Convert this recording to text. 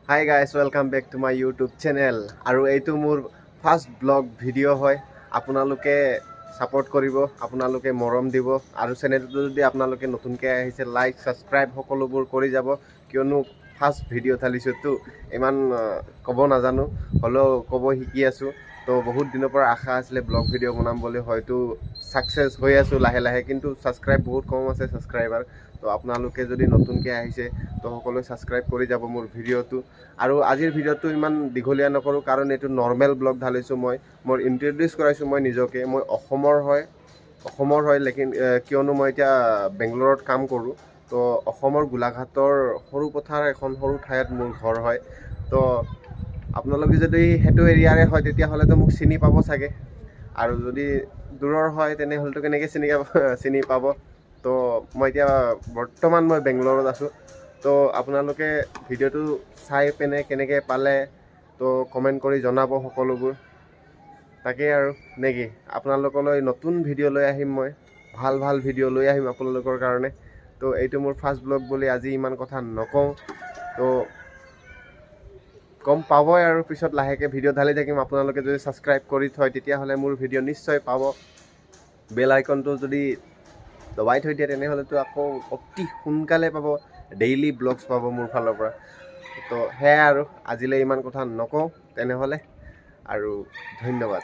Hi guys, welcome back to my YouTube channel. আৰু এইটো মোৰ ফাৰ্ষ্ট ব্লগ ভিডিঅ' হয়। আপোনালোকে সাপোৰ্ট কৰিব, আপোনালোকে মৰম দিব আৰু চেনেলটো যদি আপোনালোকে নতুনকৈ আহিছে লাইক সাবস্ক্ৰাইব সকলোবোৰ কৰি যাব কিয়নো ফাৰ্ষ্ট ভিডিঅ' ঢালিছোঁ তো ইমান ক'ব নাজানো হ'লেও ক'ব শিকি আছোঁ। তো বহুত দিনৰ পৰা আশা আছিলে ব্লগ ভিডিঅ' বনাম বুলি, হয়তো ছাকচেছ হৈ আছোঁ লাহে লাহে, কিন্তু ছাবস্ক্ৰাইব বহুত কম আছে ছাবস্ক্ৰাইবাৰ। তো আপোনালোকে যদি নতুনকৈ আহিছে তো সকলোৱে ছাবস্ক্ৰাইব কৰি যাব মোৰ ভিডিঅ'টো। আৰু আজিৰ ভিডিঅ'টো ইমান দীঘলীয়া নকৰোঁ কাৰণ এইটো নৰ্মেল ব্লগ ঢালিছোঁ। মই ইণ্ট্ৰডিউচ কৰাইছোঁ মই নিজকে। মই অসমৰ হয় লেকিন কিয়নো মই এতিয়া বেংগলোৰত কাম কৰোঁ। তো অসমৰ গোলাঘাটৰ সৰু পথাৰ এখন সৰু ঠাইত মোৰ ঘৰ হয়। তো আপোনালোকে যদি সেইটো এৰিয়াৰে হয় তেতিয়াহ'লেতো মোক চিনি পাব চাগে, আৰু যদি দূৰৰ হয় তেনেহ'লেতো কেনেকৈ চিনি পাব। তো মই এতিয়া বৰ্তমান মই বেংগলোৰত আছোঁ। তো আপোনালোকে ভিডিঅ'টো চাই পিনে কেনেকৈ পালে তো কমেণ্ট কৰি জনাব সকলোবোৰ। তাকেই আৰু নেকি, আপোনালোকলৈ নতুন ভিডিঅ' লৈ আহিম, মই ভাল ভিডিঅ' লৈ আহিম আপোনালোকৰ কাৰণে। তো এইটো মোৰ ফাৰ্ষ্ট ব্লগ বুলি আজি ইমান কথা নকওঁ, তো গম পাবই আৰু পিছত লাহেকৈ ভিডিঅ' ঢালি থাকিম। আপোনালোকে যদি ছাবস্ক্ৰাইব কৰি থয় তেতিয়াহ'লে মোৰ ভিডিঅ' নিশ্চয় পাব। বেল আইকনটো যদি দবাই থৈ দিয়ে তেনেহ'লেতো আকৌ অতি সোনকালে পাব, ডেইলি ব্লগছ পাব মোৰ ফালৰ পৰা। তো সেয়াই আৰু আজিলৈ ইমান কথা নকওঁ তেনেহ'লে, আৰু ধন্যবাদ।